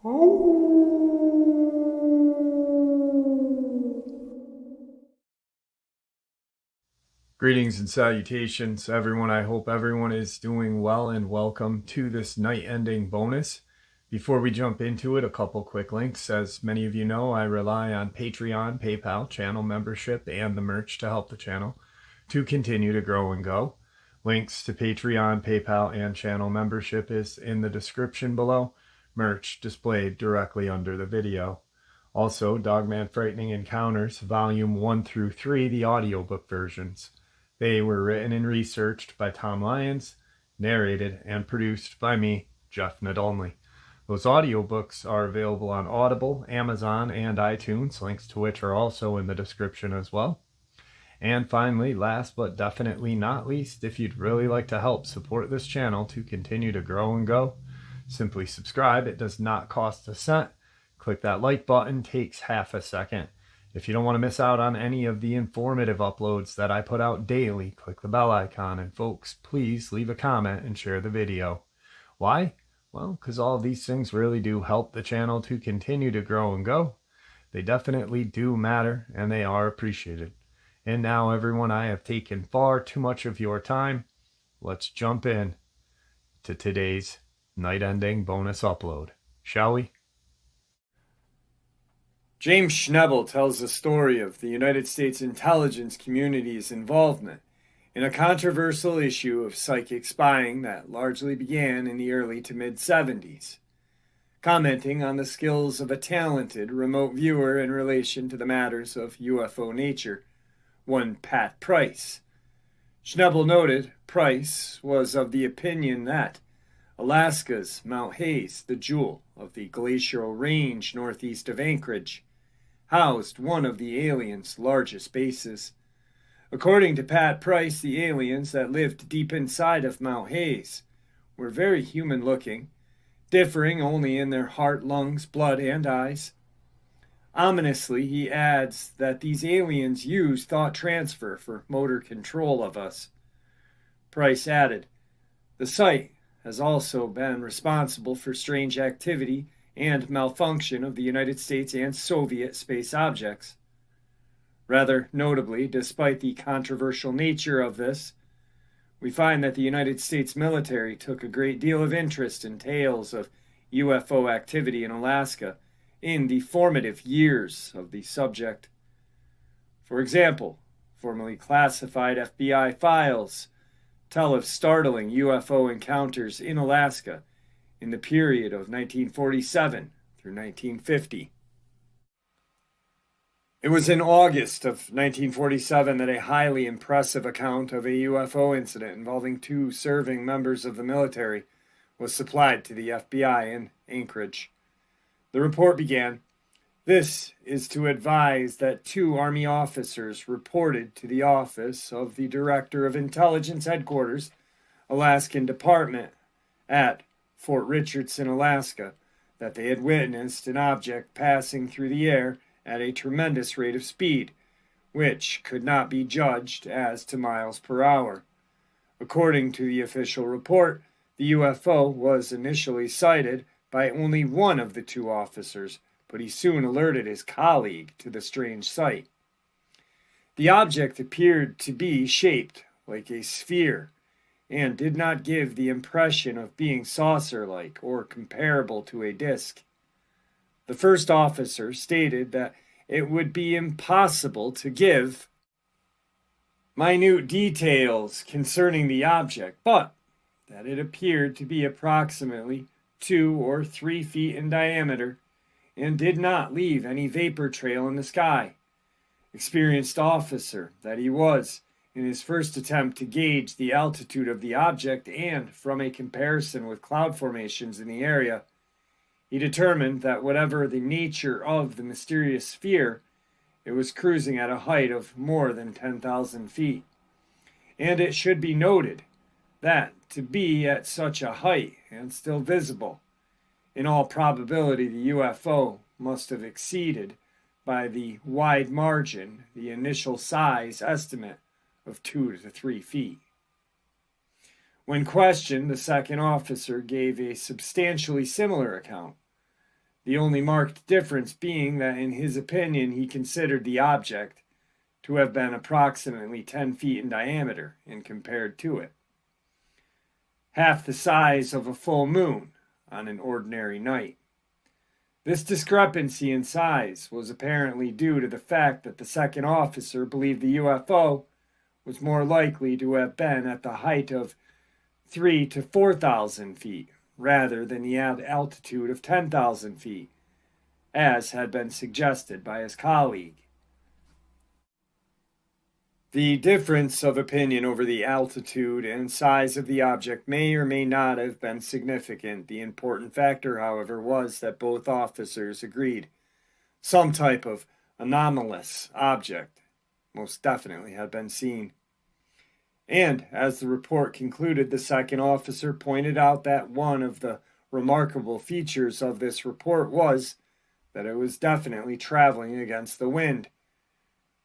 Greetings and salutations, everyone. I hope everyone is doing well and welcome to this night ending bonus. Before we jump into it, a couple quick links. As many of you know, I rely on Patreon, PayPal, channel membership, and the merch to help the channel to continue to grow and go. Links to Patreon, PayPal, and channel membership is in the description below. Merch displayed directly under the video. Also, Dogman Frightening Encounters, Volume 1 through 3, the audiobook versions. They were written and researched by Tom Lyons, narrated and produced by me, Jeff Nadolny. Those audiobooks are available on Audible, Amazon, and iTunes, links to which are also in the description as well. And finally, last but definitely not least, if you'd really like to help support this channel to continue to grow and go, simply subscribe. It does not cost a cent. Click that like button, takes half a second. If you don't want to miss out on any of the informative uploads that I put out daily, click the bell icon. And folks, please leave a comment and share the video. Why? Well, because all of these things really do help the channel to continue to grow and go. They definitely do matter, and they are appreciated. And now, everyone, I have taken far too much of your time. Let's jump in to today's night-ending bonus upload, shall we? James Schnabel tells the story of the United States intelligence community's involvement in a controversial issue of psychic spying that largely began in the early to mid-70s. Commenting on the skills of a talented remote viewer in relation to the matters of UFO nature, one Pat Price. Schnabel noted Price was of the opinion that Alaska's Mount Hayes, the jewel of the glacial range northeast of Anchorage, housed one of the aliens' largest bases. According to Pat Price, the aliens that lived deep inside of Mount Hayes were very human-looking, differing only in their heart, lungs, blood, and eyes. Ominously, he adds that these aliens use thought transfer for motor control of us. Price added, the site has also been responsible for strange activity and malfunction of the United States and Soviet space objects. Rather notably, despite the controversial nature of this, we find that the United States military took a great deal of interest in tales of UFO activity in Alaska in the formative years of the subject. For example, formerly classified FBI files tell of startling UFO encounters in Alaska in the period of 1947 through 1950. It was in August of 1947 that a highly impressive account of a UFO incident involving two serving members of the military was supplied to the FBI in Anchorage. The report began, "This is to advise that two Army officers reported to the office of the Director of Intelligence Headquarters, Alaskan Department, at Fort Richardson, Alaska, that they had witnessed an object passing through the air at a tremendous rate of speed, which could not be judged as to miles per hour. According to the official report, the UFO was initially sighted by only one of the two officers, but he soon alerted his colleague to the strange sight. The object appeared to be shaped like a sphere and did not give the impression of being saucer-like or comparable to a disc. The first officer stated that it would be impossible to give minute details concerning the object, but that it appeared to be approximately 2 or 3 feet in diameter and did not leave any vapor trail in the sky. Experienced officer that he was, in his first attempt to gauge the altitude of the object and from a comparison with cloud formations in the area, he determined that whatever the nature of the mysterious sphere, it was cruising at a height of more than 10,000 feet. And it should be noted that to be at such a height and still visible, in all probability the UFO must have exceeded by the wide margin the initial size estimate of 2 to 3 feet. When questioned, the second officer gave a substantially similar account. the only marked difference being that in his opinion he considered the object to have been approximately 10 feet in diameter and compared to it, half the size of a full moon on an ordinary night. This discrepancy in size was apparently due to the fact that the second officer believed the UFO was more likely to have been at the height of 3,000 to 4,000 feet rather than the altitude of 10,000 feet, as had been suggested by his colleague. The difference of opinion over the altitude and size of the object may or may not have been significant. The important factor, however, was that both officers agreed some type of anomalous object most definitely had been seen. And as the report concluded, the second officer pointed out that one of the remarkable features of this report was that it was definitely traveling against the wind.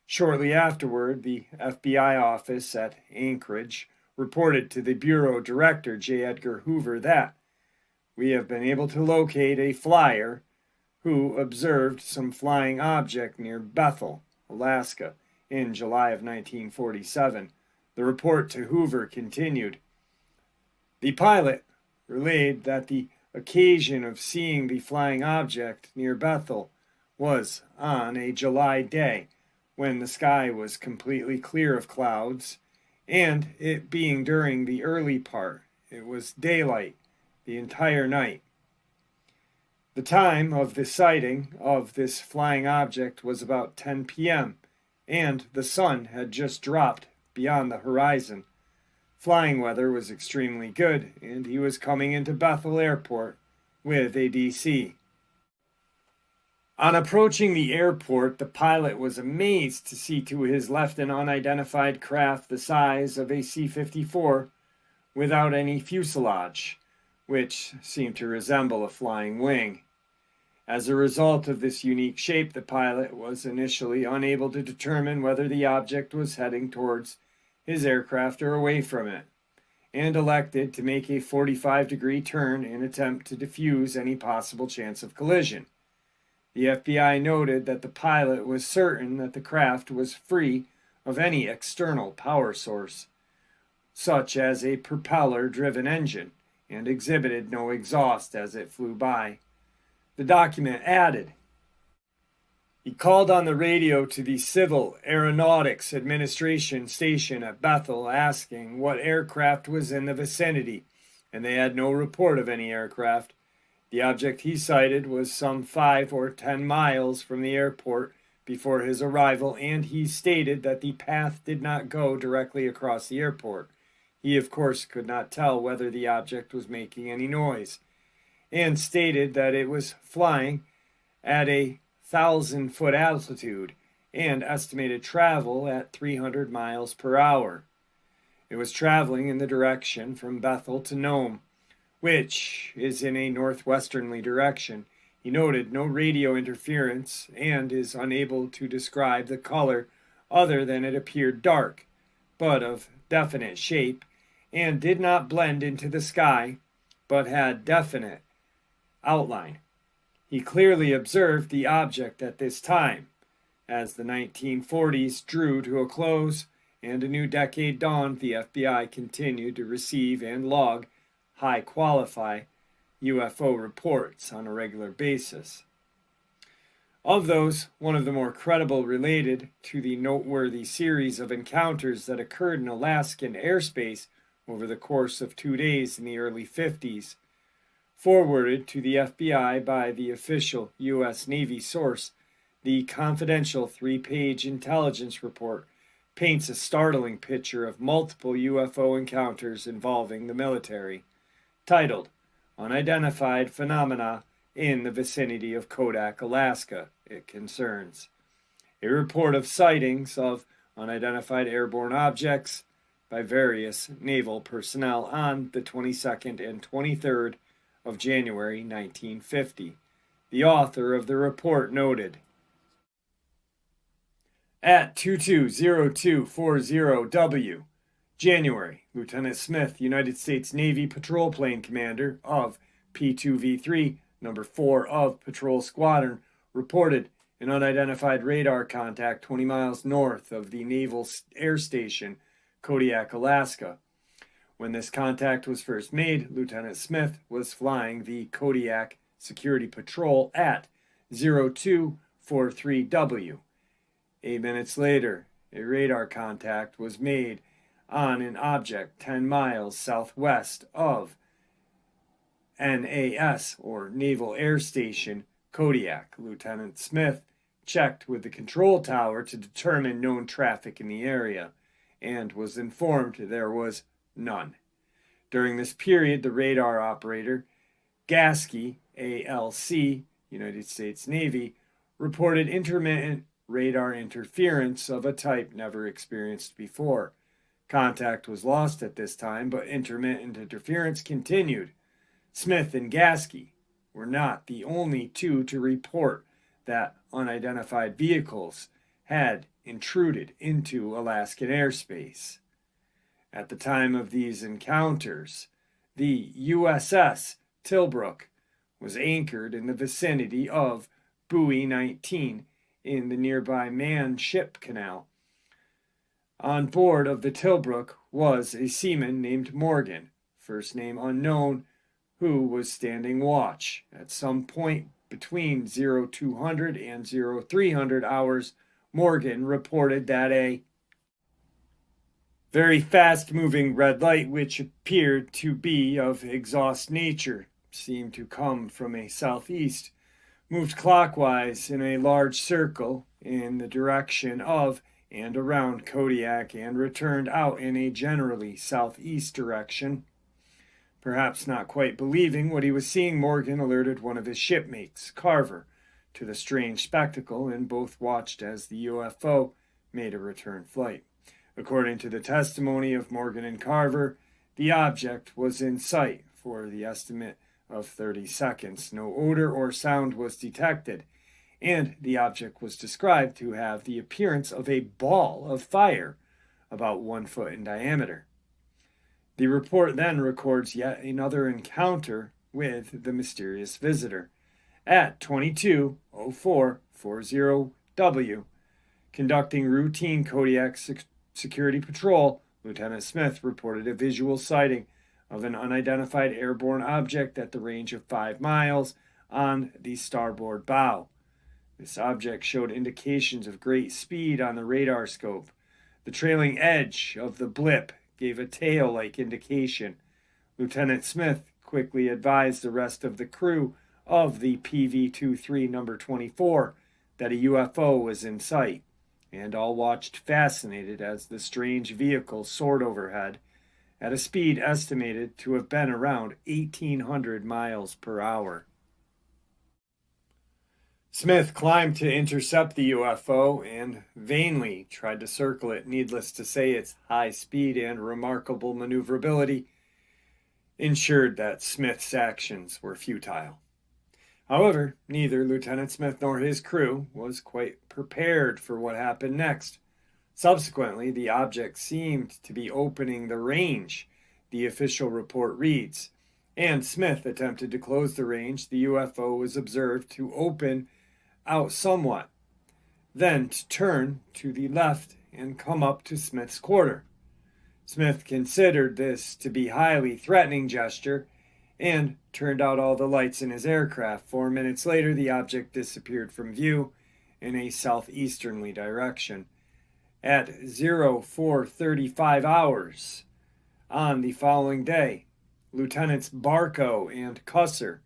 Shortly afterward, the FBI office at Anchorage reported to the Bureau Director, J. Edgar Hoover, that we have been able to locate a flyer who observed some flying object near Bethel, Alaska, in July of 1947. The report to Hoover continued. The pilot relayed that the occasion of seeing the flying object near Bethel was on a July day, when the sky was completely clear of clouds, and it being during the early part, it was daylight the entire night. The time of the sighting of this flying object was about 10 p.m., and the sun had just dropped beyond the horizon. Flying weather was extremely good, and he was coming into Bethel Airport with a DC. On approaching the airport, the pilot was amazed to see to his left an unidentified craft the size of a C-54 without any fuselage, which seemed to resemble a flying wing. As a result of this unique shape, the pilot was initially unable to determine whether the object was heading towards his aircraft or away from it, and elected to make a 45-degree turn in attempt to defuse any possible chance of collision. The FBI noted that the pilot was certain that the craft was free of any external power source, such as a propeller-driven engine, and exhibited no exhaust as it flew by. The document added, he called on the radio to the Civil Aeronautics Administration station at Bethel asking what aircraft was in the vicinity, and they had no report of any aircraft. The object he cited was some 5 or 10 miles from the airport before his arrival, and he stated that the path did not go directly across the airport. He, of course, could not tell whether the object was making any noise, and stated that it was flying at a 1,000-foot altitude and estimated travel at 300 miles per hour. It was traveling in the direction from Bethel to Nome, which is in a northwesterly direction. He noted no radio interference and is unable to describe the color other than it appeared dark, but of definite shape, and did not blend into the sky, but had definite outline. He clearly observed the object at this time. As the 1940s drew to a close and a new decade dawned, the FBI continued to receive and log high-qualify UFO reports on a regular basis. Of those, one of the more credible related to the noteworthy series of encounters that occurred in Alaskan airspace over the course of 2 days in the early 50s, forwarded to the FBI by the official U.S. Navy source. The confidential 3-page intelligence report paints a startling picture of multiple UFO encounters involving the military, titled Unidentified Phenomena in the Vicinity of Kodiak, Alaska, it concerns. A report of sightings of unidentified airborne objects by various naval personnel on the 22nd and 23rd of January 1950. The author of the report noted, at 220240W, January, Lieutenant Smith, United States Navy Patrol Plane Commander of P2V3 Number 4 of Patrol Squadron reported an unidentified radar contact 20 miles north of the Naval Air Station, Kodiak, Alaska. When this contact was first made, Lieutenant Smith was flying the Kodiak Security Patrol at 0243W. 8 minutes later, a radar contact was made on an object 10 miles southwest of NAS, or Naval Air Station, Kodiak. Lieutenant Smith checked with the control tower to determine known traffic in the area and was informed there was none. During this period, the radar operator, Gasky, ALC, United States Navy, reported intermittent radar interference of a type never experienced before. Contact was lost at this time, but intermittent interference continued. Smith and Gasky were not the only two to report that unidentified vehicles had intruded into Alaskan airspace. At the time of these encounters, the USS Tilbrook was anchored in the vicinity of Buoy 19 in the nearby Man Ship Canal. On board of the Tilbrook was a seaman named Morgan, first name unknown, who was standing watch. At some point between 0200 and 0300 hours, Morgan reported that a very fast-moving red light, which appeared to be of exhaust nature, seemed to come from a southeast, moved clockwise in a large circle in the direction of and around Kodiak and returned out in a generally southeast direction. Perhaps not quite believing what he was seeing, Morgan alerted one of his shipmates, Carver, to the strange spectacle, and both watched as the UFO made a return flight. According to the testimony of Morgan and Carver, the object was in sight for the estimate of 30 seconds. No odor or sound was detected, and the object was described to have the appearance of a ball of fire about 1 foot in diameter. The report then records yet another encounter with the mysterious visitor. At 22:0440W, conducting routine Kodiak security patrol, Lieutenant Smith reported a visual sighting of an unidentified airborne object at the range of 5 miles on the starboard bow. This object showed indications of great speed on the radar scope. The trailing edge of the blip gave a tail-like indication. Lieutenant Smith quickly advised the rest of the crew of the PV-23 number 24 that a UFO was in sight, and all watched fascinated as the strange vehicle soared overhead at a speed estimated to have been around 1,800 miles per hour. Smith climbed to intercept the UFO and vainly tried to circle it. Needless to say, its high speed and remarkable maneuverability ensured that Smith's actions were futile. However, neither Lieutenant Smith nor his crew was quite prepared for what happened next. Subsequently, the object seemed to be opening the range, the official report reads, and Smith attempted to close the range. The UFO was observed to open out somewhat, then to turn to the left and come up to Smith's quarter. Smith considered this to be a highly threatening gesture and turned out all the lights in his aircraft. 4 minutes later, the object disappeared from view in a southeasterly direction. At 0435 hours on the following day, Lieutenants Barco and Cusser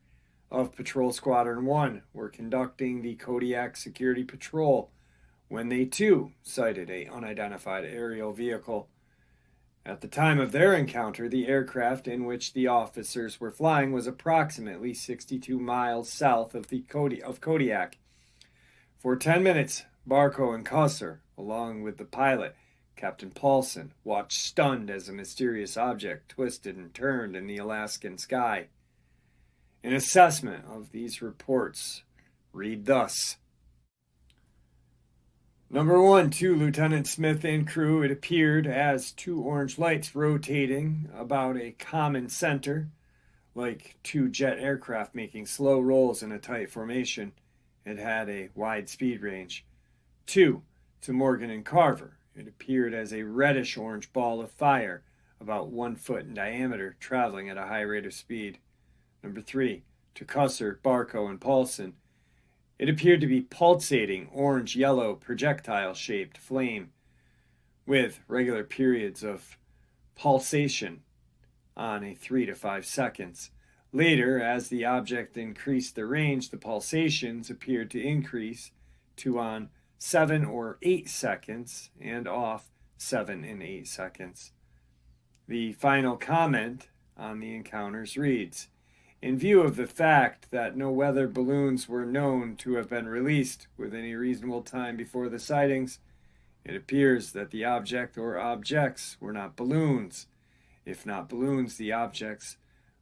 of Patrol Squadron 1 were conducting the Kodiak Security Patrol when they too sighted an unidentified aerial vehicle. At the time of their encounter, the aircraft in which the officers were flying was approximately 62 miles south of Kodiak. For 10 minutes, Barco and Cusser, along with the pilot, Captain Paulson, watched stunned as a mysterious object twisted and turned in the Alaskan sky. An assessment of these reports read thus. Number 1, to Lieutenant Smith and crew, it appeared as 2 orange lights rotating about a common center like two jet aircraft making slow rolls in a tight formation. It had a wide speed range. 2. To Morgan and Carver, it appeared as a reddish-orange ball of fire, about 1 foot in diameter, traveling at a high rate of speed. Number 3. To Cusser, Barco, and Paulson, it appeared to be pulsating orange-yellow projectile-shaped flame with regular periods of pulsation on a 3 to 5 seconds. Later, as the object increased the range, the pulsations appeared to increase to on 7 or 8 seconds and off 7 and 8 seconds. The final comment on the encounters reads, in view of the fact that no weather balloons were known to have been released with any reasonable time before the sightings, it appears that the object or objects were not balloons. If not balloons, the objects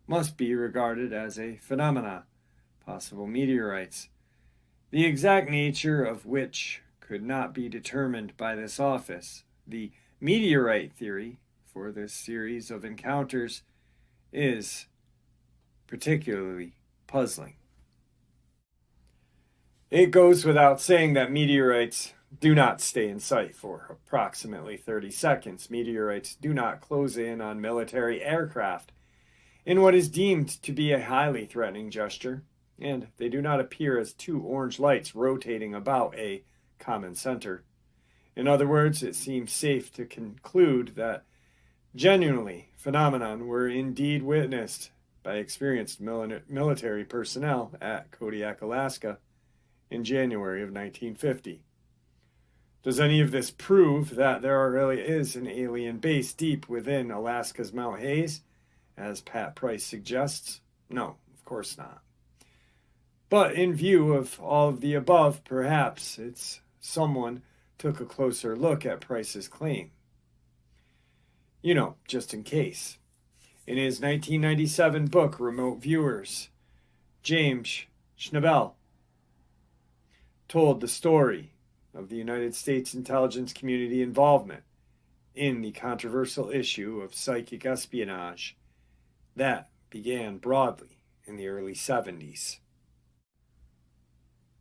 must be regarded as a phenomena, possible meteorites, the exact nature of which could not be determined by this office. The meteorite theory for this series of encounters is particularly puzzling. It goes without saying that meteorites do not stay in sight for approximately 30 seconds. Meteorites do not close in on military aircraft in what is deemed to be a highly threatening gesture, and they do not appear as two orange lights rotating about a common center. In other words, it seems safe to conclude that genuinely phenomenon were indeed witnessed by experienced military personnel at Kodiak, Alaska in January of 1950. Does any of this prove that there really is an alien base deep within Alaska's Mount Hayes, as Pat Price suggests? No, of course not. But in view of all of the above, perhaps it's someone took a closer look at Price's claim. Just in case. In his 1997 book, Remote Viewers, James Schnabel told the story of the United States intelligence community involvement in the controversial issue of psychic espionage that began broadly in the early 70s.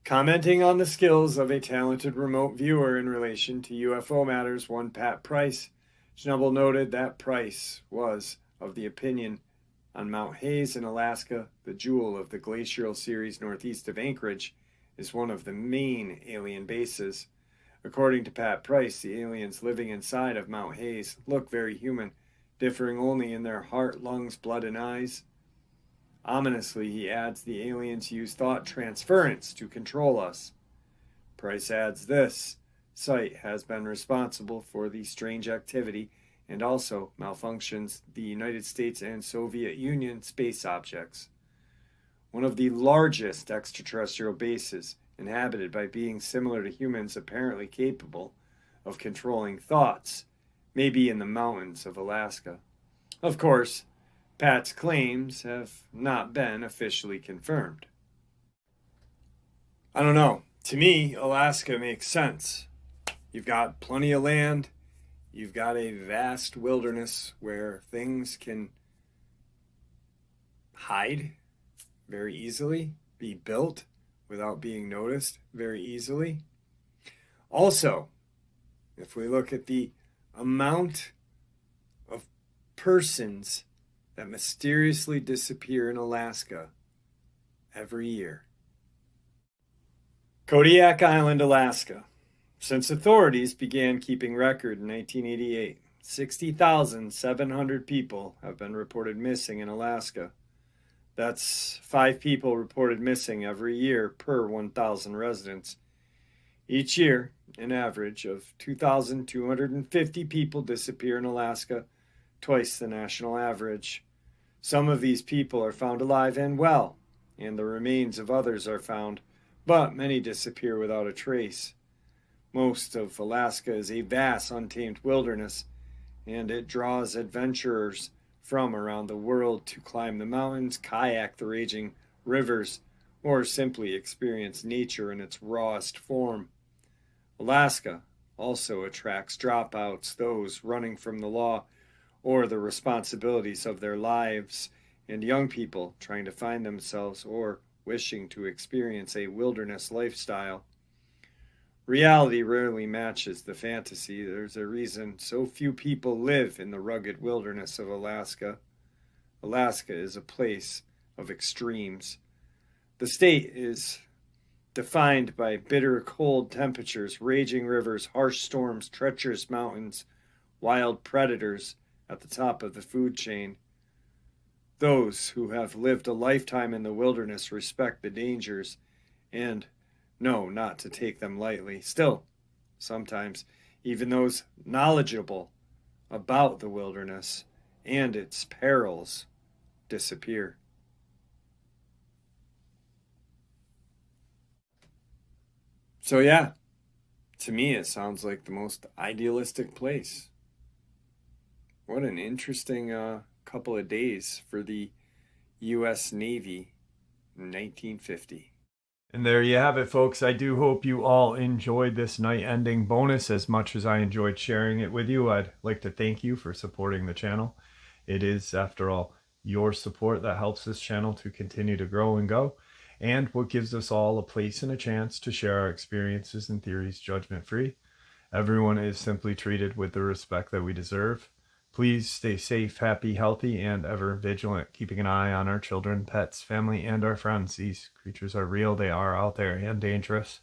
Commenting on the skills of a talented remote viewer in relation to UFO matters, one Pat Price, Schnabel noted that Price was of the opinion on Mount Hayes in Alaska, the jewel of the glacial series northeast of Anchorage, is one of the main alien bases. According to Pat Price, the aliens living inside of Mount Hayes look very human, differing only in their heart, lungs, blood, and eyes. Ominously, he adds, the aliens use thought transference to control us. Price adds this site has been responsible for the strange activity and also malfunctions the United States and Soviet Union space objects. One of the largest extraterrestrial bases inhabited by beings similar to humans apparently capable of controlling thoughts may be in the mountains of Alaska. Of course, Pat's claims have not been officially confirmed. I don't know. To me, Alaska makes sense. You've got plenty of land. You've got a vast wilderness where things can hide very easily, be built without being noticed very easily. Also, if we look at the amount of persons that mysteriously disappear in Alaska every year. Kodiak Island, Alaska. Since authorities began keeping record in 1988, 60,700 people have been reported missing in Alaska. That's 5 people reported missing every year per 1,000 residents. Each year, an average of 2,250 people disappear in Alaska, twice the national average. Some of these people are found alive and well, and the remains of others are found, but many disappear without a trace. Most of Alaska is a vast, untamed wilderness, and it draws adventurers from around the world to climb the mountains, kayak the raging rivers, or simply experience nature in its rawest form. Alaska also attracts dropouts, those running from the law or the responsibilities of their lives, and young people trying to find themselves or wishing to experience a wilderness lifestyle. Reality rarely matches the fantasy. There's a reason so few people live in the rugged wilderness of Alaska. Alaska is a place of extremes. The state is defined by bitter cold temperatures, raging rivers, harsh storms, treacherous mountains, wild predators at the top of the food chain. Those who have lived a lifetime in the wilderness respect the dangers and know not to take them lightly. Still, sometimes even those knowledgeable about the wilderness and its perils disappear. So yeah, to me it sounds like the most idealistic place. What an interesting couple of days for the U.S. Navy in 1950. And there you have it, folks. I do hope you all enjoyed this night ending bonus as much as I enjoyed sharing it with you. I'd like to thank you for supporting the channel. It is, after all, your support that helps this channel to continue to grow and go, and what gives us all a place and a chance to share our experiences and theories judgment-free. Everyone is simply treated with the respect that we deserve. Please stay safe, happy, healthy, and ever vigilant, keeping an eye on our children, pets, family, and our friends. These creatures are real, they are out there and dangerous.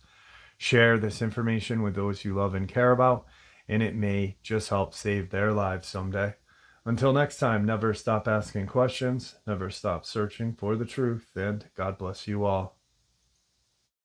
Share this information with those you love and care about, and it may just help save their lives someday. Until next time, never stop asking questions, never stop searching for the truth, and God bless you all.